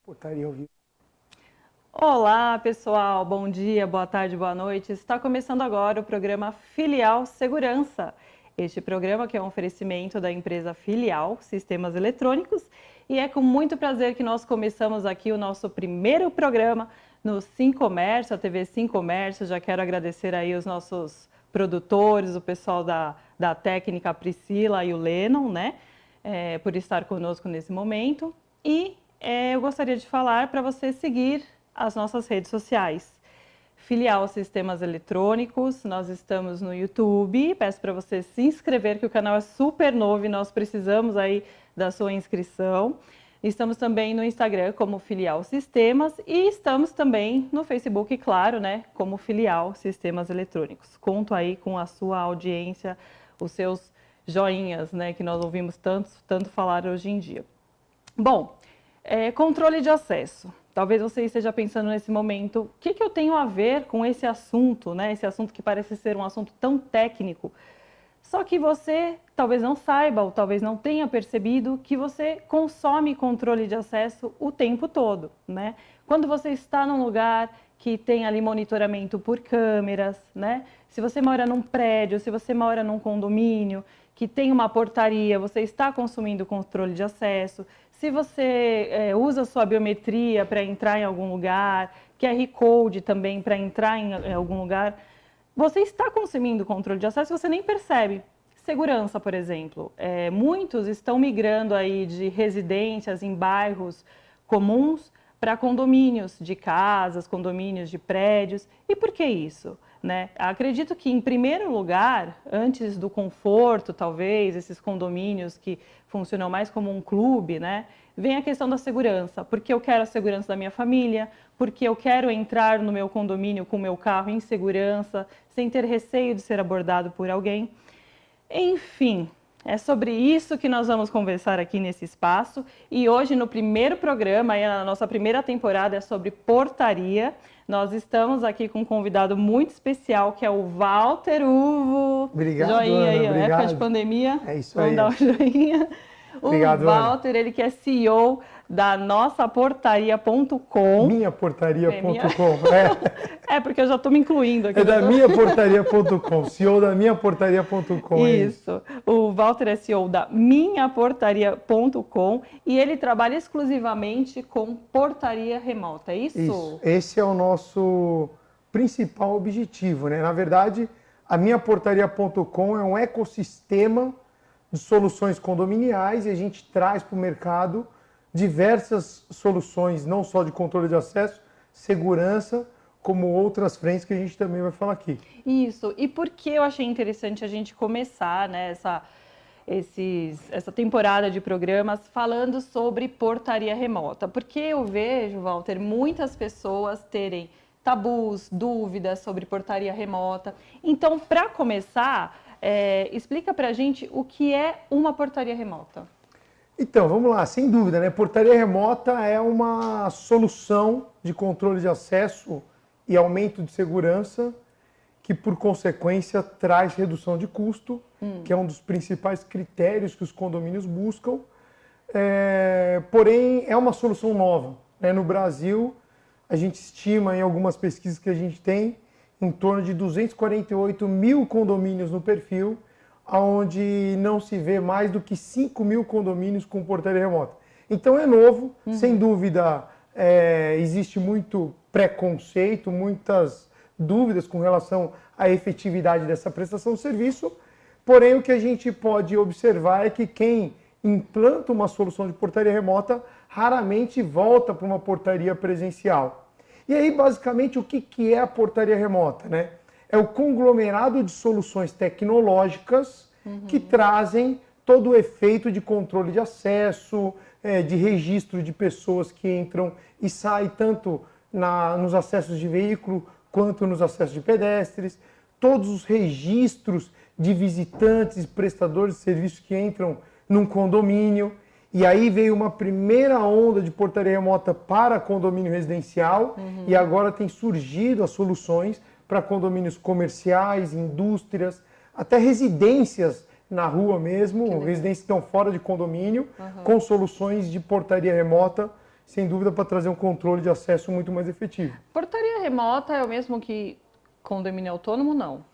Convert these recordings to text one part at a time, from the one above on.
Portaria ao vivo. Olá, pessoal. Bom dia, boa tarde, boa noite. Está começando agora o programa Filial Segurança. Este programa que é um oferecimento da empresa Filial Sistemas Eletrônicos e é com muito prazer que nós começamos aqui o nosso primeiro programa no Sim Comércio, a TV Sim Comércio. Já quero agradecer aí os nossos produtores, o pessoal da técnica, a Priscila e o Lennon, né, por estar conosco nesse momento. E eu gostaria de falar para você seguir as nossas redes sociais. Filial Sistemas Eletrônicos, nós estamos no YouTube, peço para você se inscrever que o canal é super novo e nós precisamos aí da sua inscrição. Estamos também no Instagram como Filial Sistemas e estamos também no Facebook, claro, né, como Filial Sistemas Eletrônicos. Conto aí com a sua audiência, os seus joinhas, né, que nós ouvimos tanto falar hoje em dia. Bom, controle de acesso. Talvez você esteja pensando nesse momento, o que eu tenho a ver com esse assunto, né? Esse assunto que parece ser um assunto tão técnico. Só que você talvez não saiba ou talvez não tenha percebido que você consome controle de acesso o tempo todo, né? Quando você está num lugar que tem ali monitoramento por câmeras, né? Se você mora num prédio, se você mora num condomínio que tem uma portaria, você está consumindo controle de acesso. Se você usa sua biometria para entrar em algum lugar, QR Code também para entrar em algum lugar, você está consumindo controle de acesso e você nem percebe. Segurança, por exemplo. Muitos estão migrando aí de residências em bairros comuns para condomínios de casas, condomínios de prédios. E por que isso? Né? Acredito que, em primeiro lugar, antes do conforto, talvez, esses condomínios que funcionam mais como um clube, né? Vem a questão da segurança, porque eu quero a segurança da minha família, porque eu quero entrar no meu condomínio com o meu carro em segurança, sem ter receio de ser abordado por alguém. Enfim, é sobre isso que nós vamos conversar aqui nesse espaço. E hoje, no primeiro programa, aí na nossa primeira temporada, é sobre portaria. Nós estamos aqui com um convidado muito especial, que é o Walter Uvo. Obrigado, Joinha Ana, aí, obrigado. época de pandemia. É isso Vamos aí. dar um joinha. Obrigado, o Walter, Ana. ele que é CEO da nossaportaria.com. Minhaportaria.com. Porque eu já estou me incluindo aqui. É da minhaportaria.com, CEO da minhaportaria.com. Isso. O Walter é CEO da minhaportaria.com e ele trabalha exclusivamente com portaria remota, é isso? Isso. Esse é o nosso principal objetivo, né? Na verdade, a minhaportaria.com é um ecossistema de soluções condominiais e a gente traz para o mercado diversas soluções, não só de controle de acesso, segurança, como outras frentes que a gente também vai falar aqui. Isso. E por que eu achei interessante a gente começar, né, essa temporada de programas falando sobre portaria remota? Porque eu vejo, Walter, muitas pessoas terem tabus, dúvidas sobre portaria remota. Então, para começar, explica para a gente o que é uma portaria remota. Então, vamos lá, sem dúvida, né? Portaria remota é uma solução de controle de acesso e aumento de segurança que, por consequência, traz redução de custo, que é um dos principais critérios que os condomínios buscam. Porém, é uma solução nova, né? No Brasil, a gente estima, em algumas pesquisas que a gente tem, em torno de 248 mil condomínios no perfil, onde não se vê mais do que 5 mil condomínios com portaria remota. Então é novo, sem dúvida, existe muito preconceito, muitas dúvidas com relação à efetividade dessa prestação de serviço, porém o que a gente pode observar é que quem implanta uma solução de portaria remota raramente volta para uma portaria presencial. E aí, basicamente, o que é a portaria remota, né? É o conglomerado de soluções tecnológicas que trazem todo o efeito de controle de acesso, de registro de pessoas que entram e saem tanto nos acessos de veículo quanto nos acessos de pedestres, todos os registros de visitantes e prestadores de serviços que entram num condomínio. E aí veio uma primeira onda de portaria remota para condomínio residencial e agora tem surgido as soluções para condomínios comerciais, indústrias, até residências na rua mesmo, residências que estão fora de condomínio, com soluções de portaria remota sem dúvida para trazer um controle de acesso muito mais efetivo. Portaria remota é o mesmo que condomínio autônomo, não?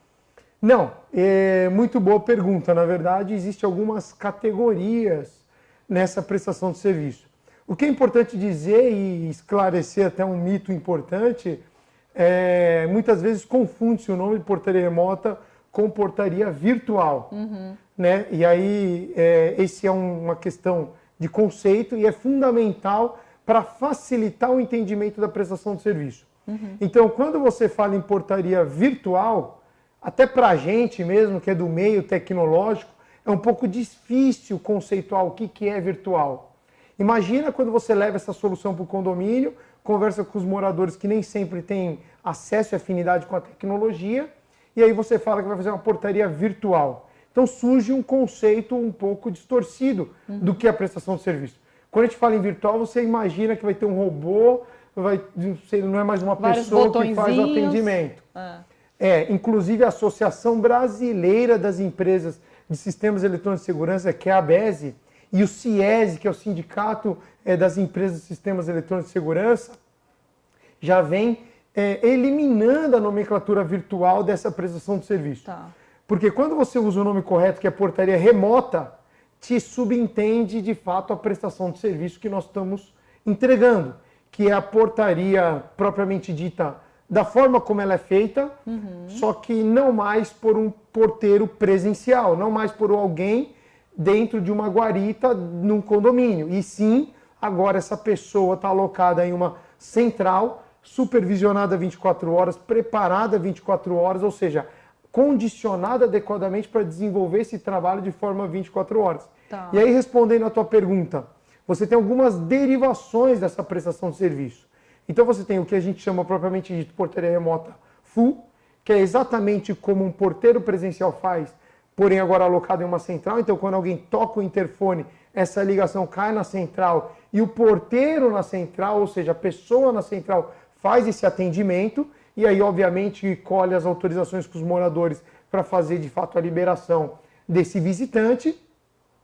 Não, é muito boa pergunta. Na verdade, existem algumas categorias nessa prestação de serviço. O que é importante dizer e esclarecer até um mito importante muitas vezes confunde-se o nome de portaria remota com portaria virtual. Né? E aí, esse é uma questão de conceito e é fundamental para facilitar o entendimento da prestação de serviço. Então, quando você fala em portaria virtual, até para a gente mesmo, que é do meio tecnológico, é um pouco difícil conceituar o que é virtual. Imagina quando você leva essa solução para o condomínio, conversa com os moradores que nem sempre têm acesso e afinidade com a tecnologia, e aí você fala que vai fazer uma portaria virtual. Então surge um conceito um pouco distorcido do que é a prestação de serviço. Quando a gente fala em virtual, você imagina que vai ter um robô, não é mais uma pessoa que faz o atendimento. Inclusive a Associação Brasileira das Empresas de Sistemas Eletrônicos de Segurança, que é a ABESE, e o CIESE, que é o Sindicato das Empresas de Sistemas Eletrônicos de Segurança, já vem eliminando a nomenclatura virtual dessa prestação de serviço. Porque quando você usa o nome correto, que é portaria remota, te subentende de fato a prestação de serviço que nós estamos entregando, que é a portaria propriamente dita da forma como ela é feita, só que não mais por um porteiro presencial, não mais por alguém dentro de uma guarita num condomínio. E sim, agora essa pessoa está alocada em uma central, supervisionada 24 horas, preparada 24 horas, ou seja, condicionada adequadamente para desenvolver esse trabalho de forma 24 horas. E aí, respondendo à tua pergunta, você tem algumas derivações dessa prestação de serviço. Então você tem o que a gente chama propriamente de portaria remota full, que é exatamente como um porteiro presencial faz, porém agora alocado em uma central. Então quando alguém toca o interfone, essa ligação cai na central e o porteiro na central, ou seja, a pessoa na central faz esse atendimento e aí obviamente colhe as autorizações com os moradores para fazer de fato a liberação desse visitante.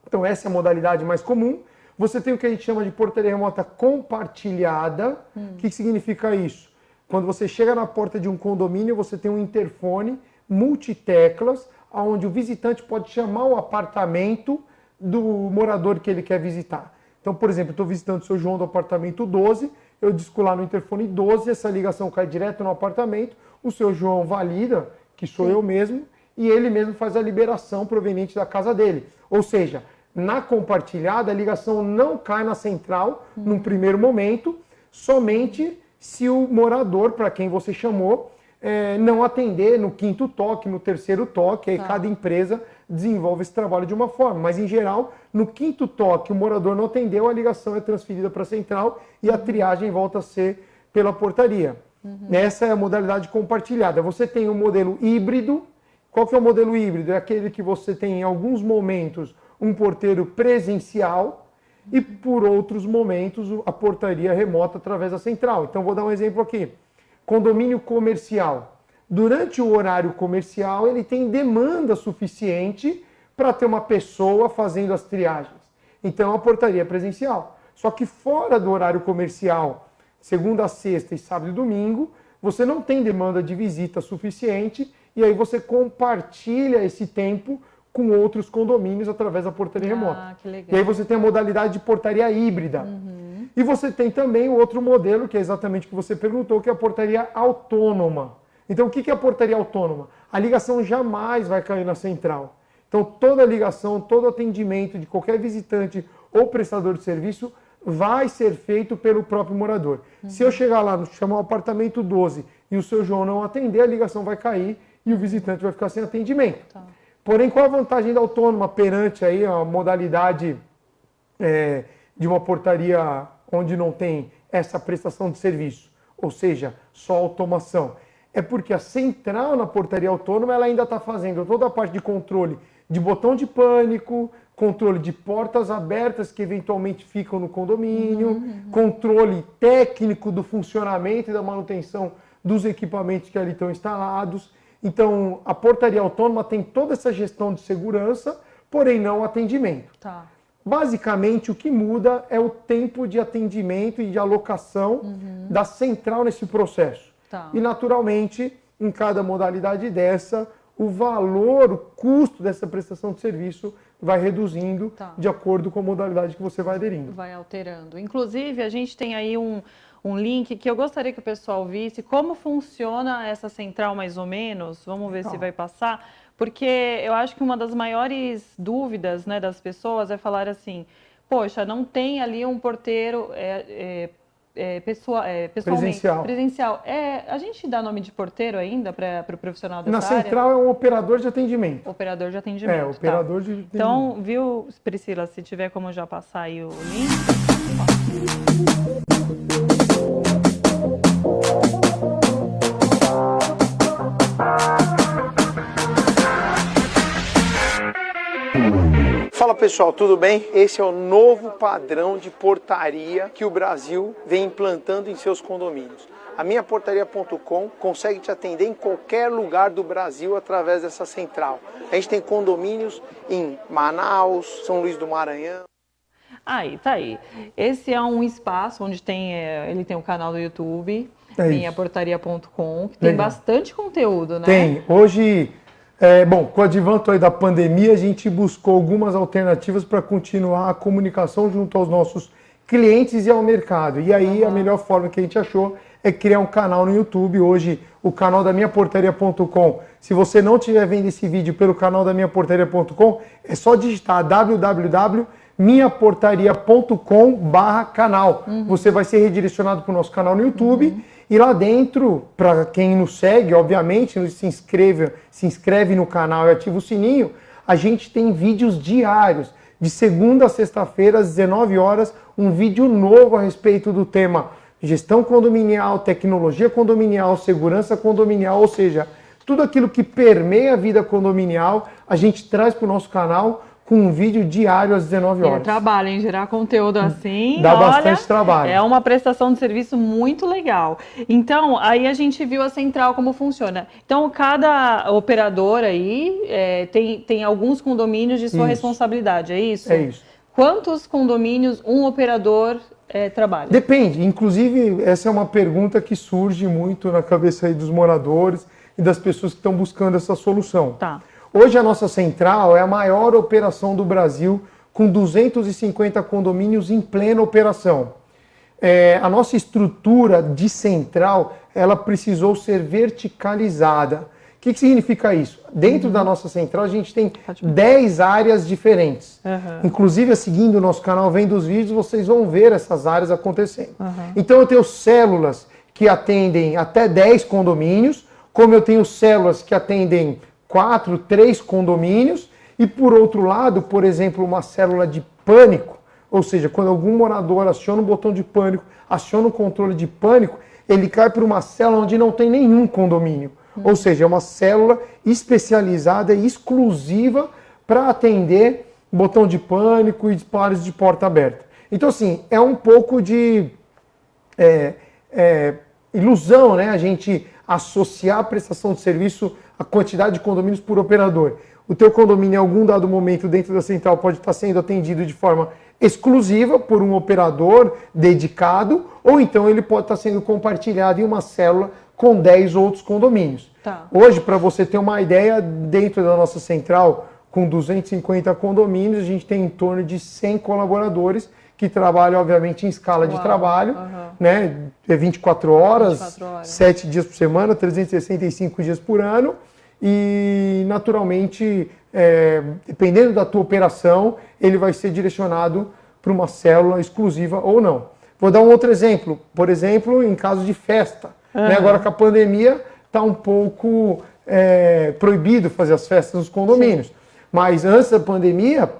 Então essa é a modalidade mais comum. Você tem o que a gente chama de portaria remota compartilhada. O que significa isso? Quando você chega na porta de um condomínio, você tem um interfone multiteclas, onde o visitante pode chamar o apartamento do morador que ele quer visitar. Então, por exemplo, eu estou visitando o seu João do apartamento 12, eu disco lá no interfone 12, essa ligação cai direto no apartamento, o seu João valida, que sou eu mesmo, e ele mesmo faz a liberação proveniente da casa dele. Ou seja, na compartilhada, a ligação não cai na central num primeiro momento, somente se o morador, para quem você chamou, não atender no quinto toque, no terceiro toque, aí cada empresa desenvolve esse trabalho de uma forma. Mas, em geral, no quinto toque, o morador não atendeu, a ligação é transferida para a central e a triagem volta a ser pela portaria. Essa é a modalidade compartilhada. Você tem o modelo híbrido. Qual que é o modelo híbrido? É aquele que você tem, em alguns momentos, um porteiro presencial e, por outros momentos, a portaria remota através da central. Então, vou dar um exemplo aqui. Condomínio comercial. Durante o horário comercial, ele tem demanda suficiente para ter uma pessoa fazendo as triagens. Então, a portaria é presencial. Só que fora do horário comercial, segunda, sexta e sábado e domingo, você não tem demanda de visita suficiente e aí você compartilha esse tempo com outros condomínios através da portaria remota. Que legal. E aí você tem a modalidade de portaria híbrida. E você tem também o outro modelo, que é exatamente o que você perguntou, que é a portaria autônoma. Então, o que é a portaria autônoma? A ligação jamais vai cair na central. Então, toda ligação, todo atendimento de qualquer visitante ou prestador de serviço vai ser feito pelo próprio morador. Se eu chegar lá, chamar o apartamento 12 e o seu João não atender, a ligação vai cair e o visitante vai ficar sem atendimento. Porém, qual a vantagem da autônoma perante aí a modalidade de uma portaria onde não tem essa prestação de serviço, ou seja, só automação? É porque a central na portaria autônoma ela ainda está fazendo toda a parte de controle de botão de pânico, controle de portas abertas que eventualmente ficam no condomínio, controle técnico do funcionamento e da manutenção dos equipamentos que ali estão instalados. Então, a portaria autônoma tem toda essa gestão de segurança, porém não atendimento. Basicamente, o que muda é o tempo de atendimento e de alocação da central nesse processo. Tá. E, naturalmente, em cada modalidade dessa, o valor, o custo dessa prestação de serviço vai reduzindo de acordo com a modalidade que você vai aderindo. Vai alterando. Inclusive, a gente tem aí um link que eu gostaria que o pessoal visse como funciona essa central mais ou menos. Vamos ver se vai passar. Porque eu acho que uma das maiores dúvidas, né, das pessoas é falar assim, poxa, não tem ali um porteiro pessoalmente. Presencial. A gente dá nome de porteiro ainda para o profissional dessa área? Na central é um operador de atendimento. Operador de atendimento. Operador de atendimento. Então, viu, Priscila, se tiver como já passar aí o link. Fala pessoal, tudo bem? Esse é o novo padrão de portaria que o Brasil vem implantando em seus condomínios. A minhaportaria.com consegue te atender em qualquer lugar do Brasil através dessa central. A gente tem condomínios em Manaus, São Luís do Maranhão. Aí, tá aí. Esse é um espaço onde ele tem um canal do YouTube, minhaportaria.com, que tem bastante conteúdo, né? Tem. Hoje... com o advento aí da pandemia, a gente buscou algumas alternativas para continuar a comunicação junto aos nossos clientes e ao mercado. E aí a melhor forma que a gente achou é criar um canal no YouTube. Hoje, o canal da minhaportaria.com, se você não estiver vendo esse vídeo pelo canal da minhaportaria.com, é só digitar www.minhaportaria.com/canal. Você vai ser redirecionado para o nosso canal no YouTube. E lá dentro, para quem nos segue, obviamente, se inscreve no canal e ativa o sininho, a gente tem vídeos diários, de segunda a sexta-feira, às 19 horas, um vídeo novo a respeito do tema gestão condominial, tecnologia condominial, segurança condominial, ou seja, tudo aquilo que permeia a vida condominial, a gente traz para o nosso canal com um vídeo diário às 19 horas. Trabalho em gerar conteúdo assim. Dá bastante trabalho. É uma prestação de serviço muito legal. Então, aí a gente viu a central como funciona. Então, cada operador aí tem alguns condomínios de sua responsabilidade, é isso? É isso. Quantos condomínios um operador trabalha? Depende. Inclusive, essa é uma pergunta que surge muito na cabeça aí dos moradores e das pessoas que estão buscando essa solução. Tá. Hoje a nossa central é a maior operação do Brasil, com 250 condomínios em plena operação. A nossa estrutura de central, ela precisou ser verticalizada. O que significa isso? Dentro da nossa central a gente tem 10 áreas diferentes. Inclusive, seguindo o nosso canal, vendo os vídeos, vocês vão ver essas áreas acontecendo. Então eu tenho células que atendem até 10 condomínios, como eu tenho células que atendem 4, 3 condomínios, e por outro lado, por exemplo, uma célula de pânico, ou seja, quando algum morador aciona um botão de pânico, aciona um controle de pânico, ele cai para uma célula onde não tem nenhum condomínio. Ou seja, é uma célula especializada e exclusiva para atender botão de pânico e disparos de porta aberta. Então, assim, é um pouco de ilusão, né? A gente associar a prestação de serviço à quantidade de condomínios por operador. O teu condomínio, em algum dado momento, dentro da central, pode estar sendo atendido de forma exclusiva por um operador dedicado, ou então ele pode estar sendo compartilhado em uma célula com 10 outros condomínios. Hoje, para você ter uma ideia, dentro da nossa central, com 250 condomínios, a gente tem em torno de 100 colaboradores que trabalham, obviamente, em escala de trabalho, né? 24 horas, 7 dias por semana, 365 dias por ano, e, naturalmente, dependendo da tua operação, ele vai ser direcionado para uma célula exclusiva ou não. Vou dar um outro exemplo. Por exemplo, em caso de festa. Né? Agora, com a pandemia, está um pouco proibido fazer as festas nos condomínios. Mas antes da pandemia,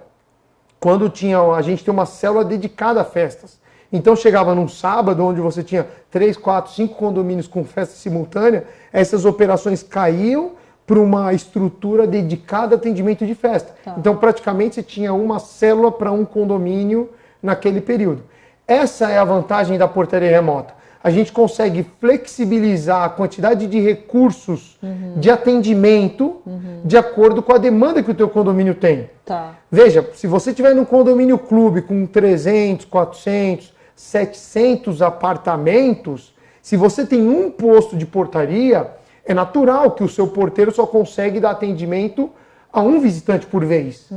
quando a gente tem uma célula dedicada a festas. Então chegava num sábado, onde você tinha 3, 4, 5 condomínios com festa simultânea, essas operações caíam para uma estrutura dedicada a atendimento de festa. Então praticamente você tinha uma célula para um condomínio naquele período. Essa é a vantagem da portaria remota. a gente consegue flexibilizar a quantidade de recursos de atendimento de acordo com a demanda que o teu condomínio tem. Tá. Veja, se você tiver num condomínio clube com 300, 400, 700 apartamentos, se você tem um posto de portaria, é natural que o seu porteiro só consegue dar atendimento a um visitante por vez.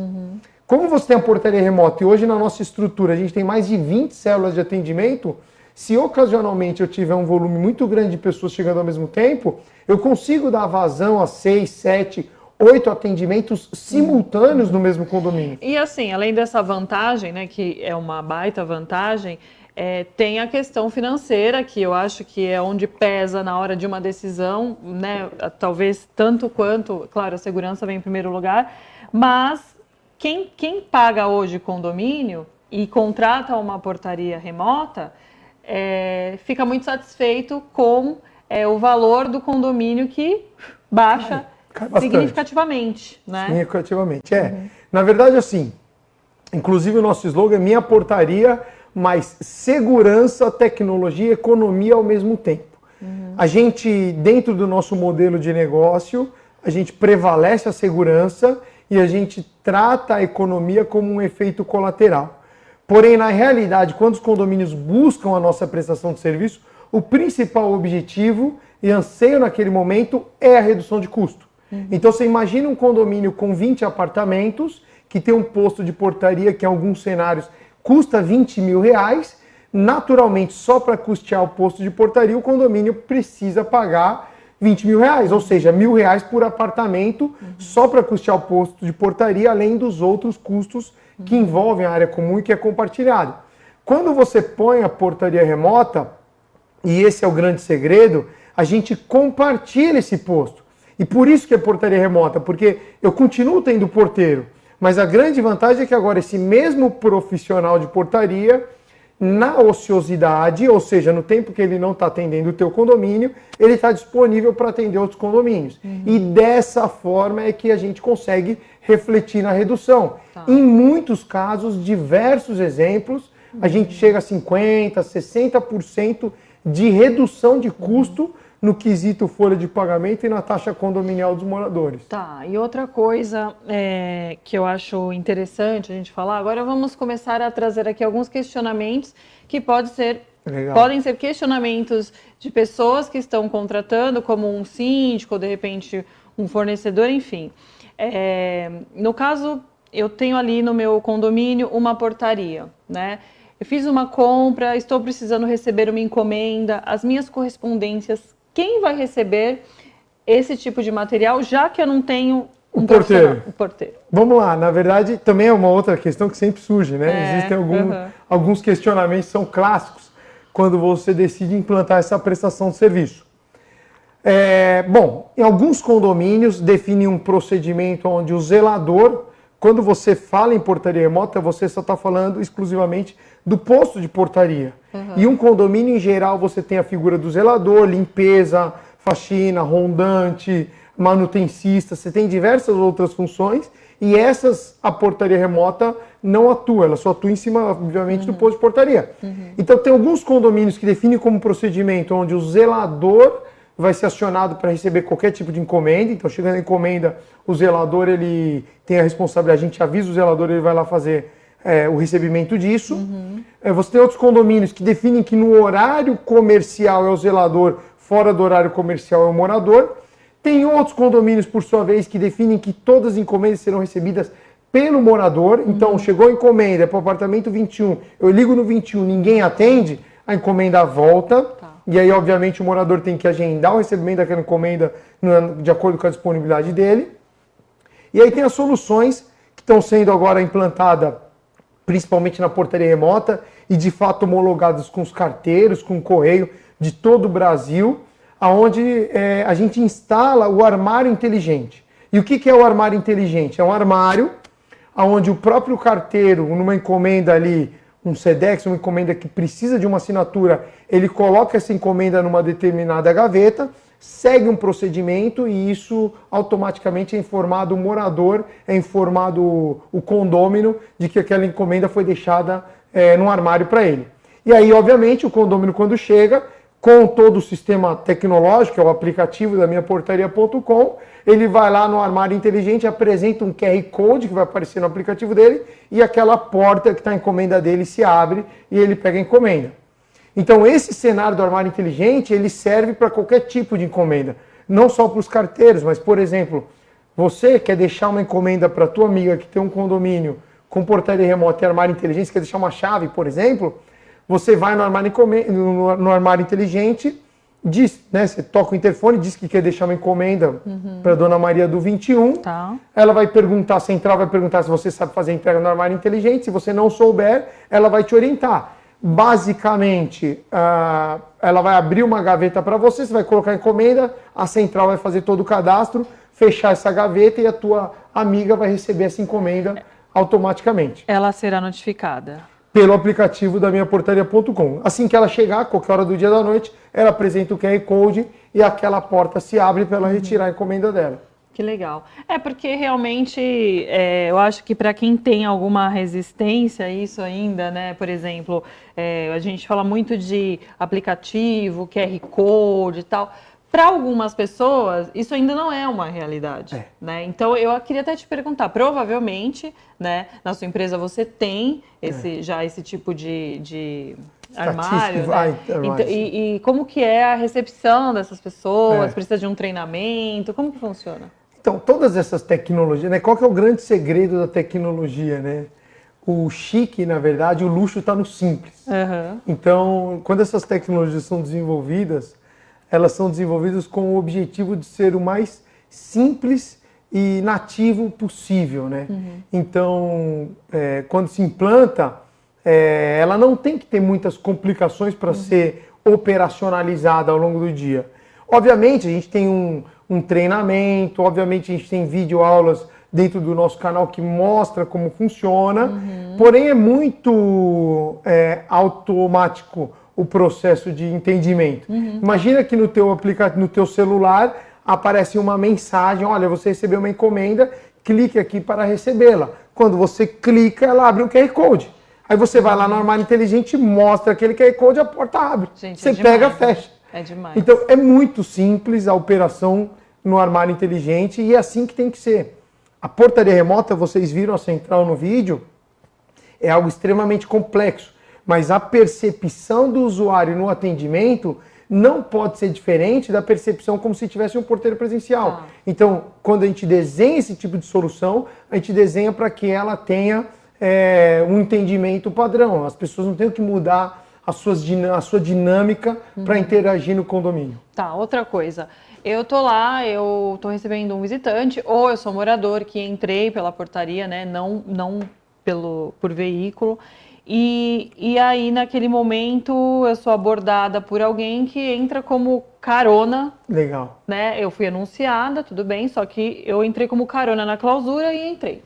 Como você tem a portaria remota e hoje na nossa estrutura a gente tem mais de 20 células de atendimento, se ocasionalmente eu tiver um volume muito grande de pessoas chegando ao mesmo tempo, eu consigo dar vazão a 6, 7, 8 atendimentos simultâneos no mesmo condomínio. E assim, além dessa vantagem, né, que é uma baita vantagem, tem a questão financeira, que eu acho que é onde pesa na hora de uma decisão, né, talvez tanto quanto, claro, a segurança vem em primeiro lugar, mas quem paga hoje condomínio e contrata uma portaria remota, fica muito satisfeito com o valor do condomínio que baixa significativamente, né? Significativamente, Na verdade, assim, inclusive o nosso slogan é Minha Portaria, mais segurança, tecnologia e economia ao mesmo tempo. A gente, dentro do nosso modelo de negócio, a gente prevalece a segurança e a gente trata a economia como um efeito colateral. Porém, na realidade, quando os condomínios buscam a nossa prestação de serviço, o principal objetivo e anseio naquele momento é a redução de custo. Então, você imagina um condomínio com 20 apartamentos, que tem um posto de portaria que em alguns cenários custa 20 mil reais, naturalmente, só para custear o posto de portaria, o condomínio precisa pagar 20 mil reais, ou seja, R$1.000 por apartamento, só para custear o posto de portaria, além dos outros custos que envolvem a área comum e que é compartilhado. Quando você põe a portaria remota, e esse é o grande segredo, a gente compartilha esse posto. E por isso que é portaria remota, porque eu continuo tendo porteiro, mas a grande vantagem é que agora esse mesmo profissional de portaria, na ociosidade, ou seja, no tempo que ele não está atendendo o teu condomínio, ele está disponível para atender outros condomínios. E dessa forma é que a gente consegue refletir na redução. Em muitos casos, diversos exemplos, a gente chega a 50%, 60% de redução de custo no quesito folha de pagamento e na taxa condominial dos moradores. Tá, e outra coisa que eu acho interessante a gente falar, agora vamos começar a trazer aqui alguns questionamentos que podem ser questionamentos de pessoas que estão contratando, como um síndico, ou de repente um fornecedor, enfim. No caso, eu tenho ali no meu condomínio uma portaria, né? Eu fiz uma compra, estou precisando receber uma encomenda, as minhas correspondências, quem vai receber esse tipo de material, já que eu não tenho o porteiro? O porteiro. Vamos lá, na verdade, também é uma outra questão que sempre surge, né? Existem alguns questionamentos que são clássicos quando você decide implantar essa prestação de serviço. Bom, em alguns condomínios definem um procedimento onde o zelador, quando você fala em portaria remota, você só está falando exclusivamente do posto de portaria. E um condomínio, em geral, você tem a figura do zelador, limpeza, faxina, rondante, manutencista, você tem diversas outras funções e a portaria remota não atua, ela só atua em cima, obviamente, do posto de portaria. Então, tem alguns condomínios que definem como procedimento onde o zelador vai ser acionado para receber qualquer tipo de encomenda. Então, chegando a encomenda, o zelador ele tem a responsabilidade, a gente avisa o zelador, ele vai lá fazer o recebimento disso. Você tem outros condomínios que definem que no horário comercial é o zelador, fora do horário comercial é o morador. Tem outros condomínios, por sua vez, que definem que todas as encomendas serão recebidas pelo morador. Então, chegou a encomenda para o apartamento 21, eu ligo no 21, ninguém atende, a encomenda volta. E aí, obviamente, o morador tem que agendar o recebimento daquela encomenda de acordo com a disponibilidade dele. E aí tem as soluções que estão sendo agora implantadas, principalmente na portaria remota, e de fato homologadas com os carteiros, com o correio de todo o Brasil, onde a gente instala o armário inteligente. E o que é o armário inteligente? É um armário onde o próprio carteiro, numa encomenda ali, um SEDEX, uma encomenda que precisa de uma assinatura, ele coloca essa encomenda numa determinada gaveta, segue um procedimento e isso automaticamente é informado o morador, é informado o condômino de que aquela encomenda foi deixada num armário para ele. E aí, obviamente, o condômino, quando chega, com todo o sistema tecnológico, que é o aplicativo da minhaportaria.com. Ele vai lá no armário inteligente, apresenta um QR Code que vai aparecer no aplicativo dele e aquela porta que está a encomenda dele se abre e ele pega a encomenda. Então esse cenário do armário inteligente, ele serve para qualquer tipo de encomenda. Não só para os carteiros, mas, por exemplo, você quer deixar uma encomenda para a tua amiga que tem um condomínio com portaria remota e armário inteligente, você quer deixar uma chave, por exemplo, você vai no armário inteligente, diz, né, você toca o interfone, diz que quer deixar uma encomenda para Dona Maria do 21, ela vai perguntar, a central vai perguntar se você sabe fazer entrega no armário inteligente, se você não souber, ela vai te orientar. Basicamente, ela vai abrir uma gaveta para você, você vai colocar a encomenda, a central vai fazer todo o cadastro, fechar essa gaveta e a tua amiga vai receber essa encomenda automaticamente. Ela será notificada pelo aplicativo da minhaportaria.com. Assim que ela chegar, qualquer hora do dia da noite, ela apresenta o QR Code e aquela porta se abre para ela retirar a encomenda dela. Que legal. Porque realmente eu acho que para quem tem alguma resistência a isso ainda, né? Por exemplo, a gente fala muito de aplicativo, QR Code e tal. Para algumas pessoas, isso ainda não é uma realidade, né? Então, eu queria até te perguntar, provavelmente, né, na sua empresa você tem já esse tipo de armário, né? Então, e como que é a recepção dessas pessoas? Precisa de um treinamento? Como que funciona? Então, todas essas tecnologias, né? Qual que é o grande segredo da tecnologia, né? O chique, na verdade, o luxo está no simples. Então, quando essas tecnologias são desenvolvidas, elas são desenvolvidas com o objetivo de ser o mais simples e nativo possível, né? Então, quando se implanta, ela não tem que ter muitas complicações para ser operacionalizada ao longo do dia. Obviamente, a gente tem um treinamento, obviamente a gente tem videoaulas dentro do nosso canal que mostra como funciona, porém é muito automático o processo de entendimento. Imagina que no teu aplicativo, no teu celular, aparece uma mensagem, olha, você recebeu uma encomenda, clique aqui para recebê-la. Quando você clica, ela abre um QR Code. Aí você vai lá no armário inteligente, mostra aquele QR Code, a porta abre. Gente, você demais, pega, fecha. É demais. Então é muito simples a operação no armário inteligente e é assim que tem que ser. A portaria remota, vocês viram a central no vídeo, é algo extremamente complexo. Mas a percepção do usuário no atendimento não pode ser diferente da percepção como se tivesse um porteiro presencial. Então, quando a gente desenha esse tipo de solução, a gente desenha para que ela tenha um entendimento padrão. As pessoas não têm que mudar a sua dinâmica para interagir no condomínio. Outra coisa. Eu tô lá, eu tô recebendo um visitante, ou eu sou morador que entrei pela portaria, né? Não por veículo. E aí, naquele momento, eu sou abordada por alguém que entra como carona. Legal. Né? Eu fui anunciada, tudo bem, só que eu entrei como carona na clausura e entrei.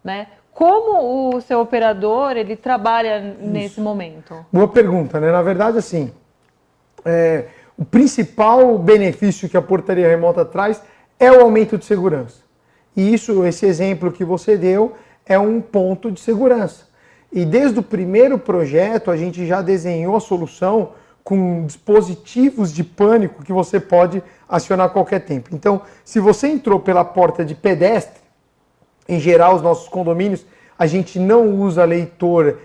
Né? Como o seu operador, ele trabalha nesse momento? Boa pergunta, né? Na verdade, assim, o principal benefício que a portaria remota traz é o aumento de segurança. E esse exemplo que você deu é um ponto de segurança. E desde o primeiro projeto, a gente já desenhou a solução com dispositivos de pânico que você pode acionar a qualquer tempo. Então, se você entrou pela porta de pedestre, em geral, os nossos condomínios, a gente não usa leitor,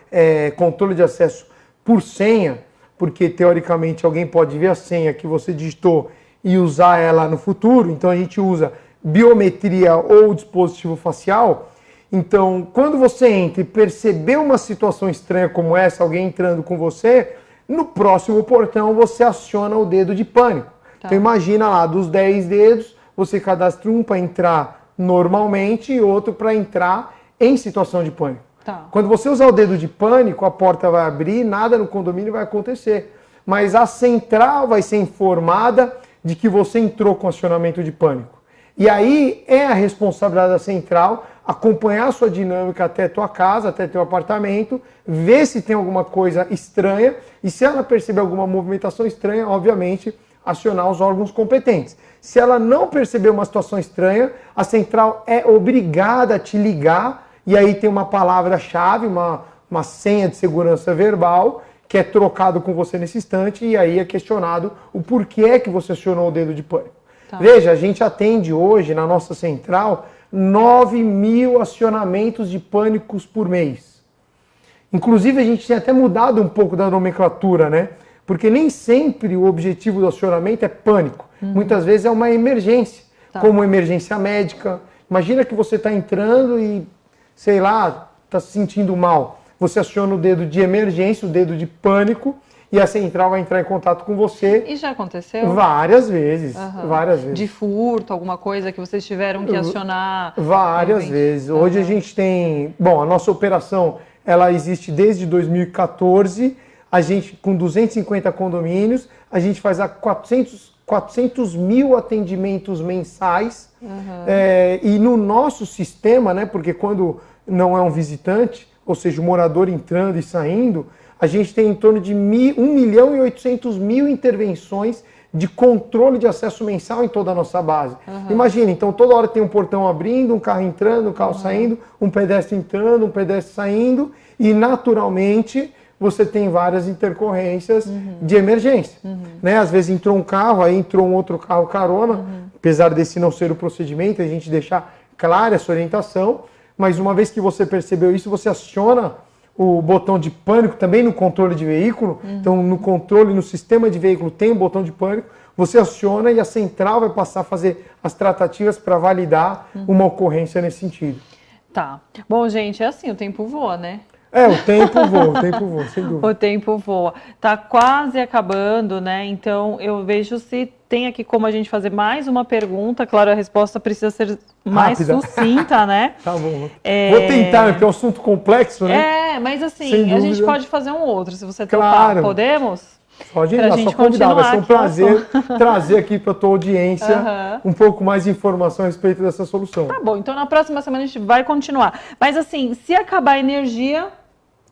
controle de acesso por senha, porque, teoricamente, alguém pode ver a senha que você digitou e usar ela no futuro. Então, a gente usa biometria ou dispositivo facial. Então, quando você entra e perceber uma situação estranha como essa, alguém entrando com você, no próximo portão você aciona o dedo de pânico. Então, imagina lá, dos 10 dedos, você cadastra um para entrar normalmente e outro para entrar em situação de pânico. Quando você usar o dedo de pânico, a porta vai abrir, nada no condomínio vai acontecer. Mas a central vai ser informada de que você entrou com acionamento de pânico. E aí é a responsabilidade da central acompanhar a sua dinâmica até a tua casa, até teu apartamento, ver se tem alguma coisa estranha e se ela perceber alguma movimentação estranha, obviamente, acionar os órgãos competentes. Se ela não perceber uma situação estranha, a central é obrigada a te ligar e aí tem uma palavra-chave, uma senha de segurança verbal que é trocado com você nesse instante e aí é questionado o porquê que você acionou o dedo de pânico. Tá. Veja, a gente atende hoje na nossa central 9.000 acionamentos de pânicos por mês. Inclusive a gente tem até mudado um pouco da nomenclatura, né? Porque nem sempre o objetivo do acionamento é pânico. Muitas vezes é uma emergência, como emergência médica. Imagina que você está entrando e, sei lá, está se sentindo mal. Você aciona o dedo de emergência, o dedo de pânico, e a central vai entrar em contato com você. E já aconteceu? Várias vezes, várias vezes. De furto, alguma coisa que vocês tiveram que acionar? Várias vezes. Hoje a gente tem... Bom, a nossa operação, ela existe desde 2014. A gente, com 250 condomínios, a gente faz 400 mil atendimentos mensais. E no nosso sistema, né, porque quando não é um visitante, ou seja, o morador entrando e saindo, a gente tem em torno de 1.800.000 intervenções de controle de acesso mensal em toda a nossa base. Imagina, então toda hora tem um portão abrindo, um carro entrando, um carro saindo, um pedestre entrando, um pedestre saindo, e naturalmente você tem várias intercorrências de emergência. Né? Às vezes entrou um carro, aí entrou um outro carro carona, apesar desse não ser o procedimento, a gente deixar clara essa orientação, mas uma vez que você percebeu isso, você aciona o botão de pânico também no controle de veículo. Então, no controle, no sistema de veículo tem um botão de pânico, você aciona e a central vai passar a fazer as tratativas para validar uma ocorrência nesse sentido. Tá. Bom, gente, é assim, o tempo voa, né? O tempo voa, sem dúvida. O tempo voa. Tá quase acabando, né? Então, eu vejo se tem aqui como a gente fazer mais uma pergunta. Claro, a resposta precisa ser mais sucinta, né? Tá bom. Vou tentar, porque é um assunto complexo, né? Mas assim, a gente pode fazer um outro, se você topar. Claro. Podemos? Pode ir lá, só convidar. Vai ser um prazer trazer aqui para a tua audiência um pouco mais de informação a respeito dessa solução. Tá bom, então na próxima semana a gente vai continuar. Mas assim, se acabar a energia,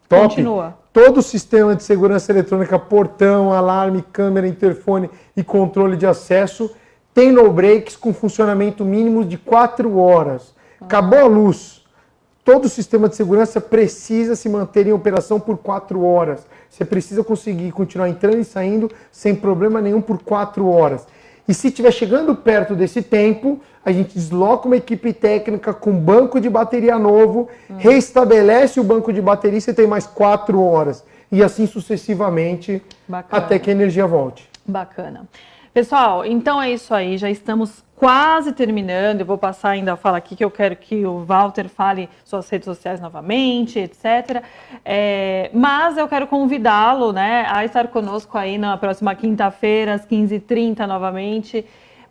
continua. Todo o sistema de segurança eletrônica, portão, alarme, câmera, interfone e controle de acesso tem no breaks com funcionamento mínimo de 4 horas. Acabou a luz. Todo o sistema de segurança precisa se manter em operação por 4 horas. Você precisa conseguir continuar entrando e saindo sem problema nenhum por 4 horas. E se estiver chegando perto desse tempo, a gente desloca uma equipe técnica com banco de bateria novo, reestabelece o banco de bateria e você tem mais 4 horas. E assim sucessivamente, até que a energia volte. Bacana. Pessoal, então é isso aí, já estamos quase terminando. Eu vou passar ainda a fala aqui que eu quero que o Walter fale suas redes sociais novamente, etc. Mas eu quero convidá-lo, né, a estar conosco aí na próxima quinta-feira, às 15h30 novamente.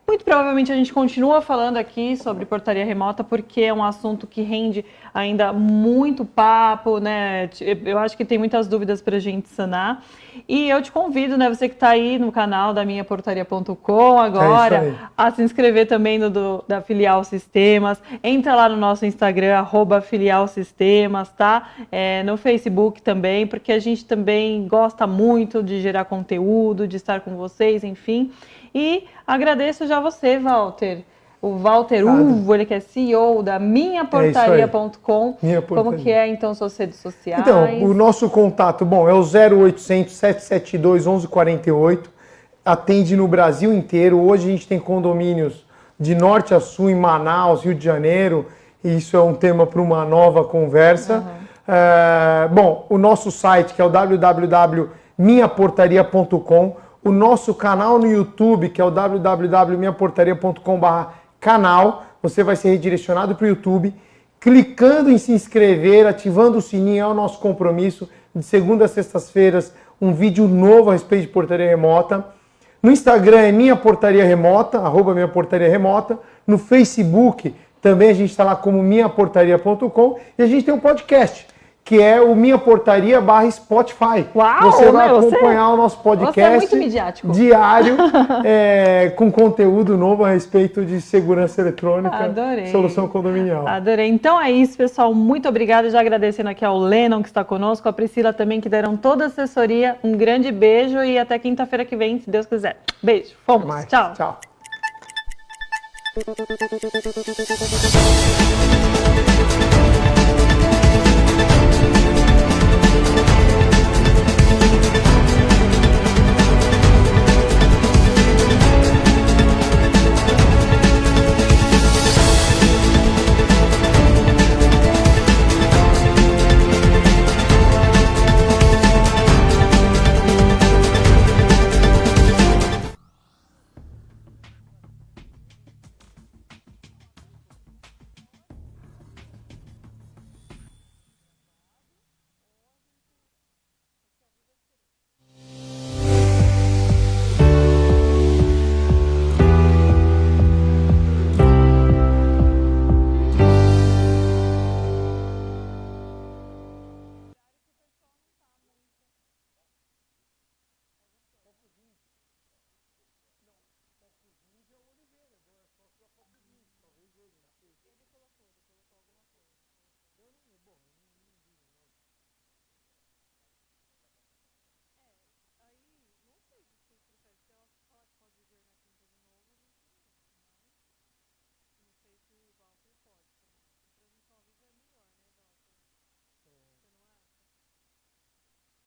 Muito provavelmente a gente continua falando aqui sobre portaria remota, porque é um assunto que rende ainda muito papo, né? Eu acho que tem muitas dúvidas para a gente sanar. E eu te convido, né? Você que está aí no canal da minhaportaria.com agora, a se inscrever também no da Filial Sistemas. Entra lá no nosso Instagram, @filialsistemas, tá? No Facebook também, porque a gente também gosta muito de gerar conteúdo, de estar com vocês, enfim. E agradeço já você, Walter. O Walter Uvo, ele que é CEO da minhaportaria.com. Como que é, então, suas redes sociais? Então, o nosso contato, é o 0800 772 1148. Atende no Brasil inteiro. Hoje a gente tem condomínios de norte a sul, em Manaus, Rio de Janeiro. E isso é um tema para uma nova conversa. O nosso site, que é o www.minhaportaria.com. O nosso canal no YouTube, que é o www.minhaportaria.com/canal, você vai ser redirecionado para o YouTube. Clicando em se inscrever, ativando o sininho, é o nosso compromisso. De segunda a sextas-feiras, um vídeo novo a respeito de portaria remota. No Instagram é Minha Portaria Remota, @minhaportariaremota. No Facebook também a gente está lá como minhaportaria.com. E a gente tem um podcast, que é o Minha Portaria /Spotify. Uau, você vai acompanhar o nosso podcast diário com conteúdo novo a respeito de segurança eletrônica. Adorei. Solução condominial. Adorei. Então é isso, pessoal. Muito obrigada. Já agradecendo aqui ao Lennon, que está conosco, a Priscila também, que deram toda a assessoria. Um grande beijo e até quinta-feira que vem, se Deus quiser. Beijo. Fomos. Tchau. Tchau.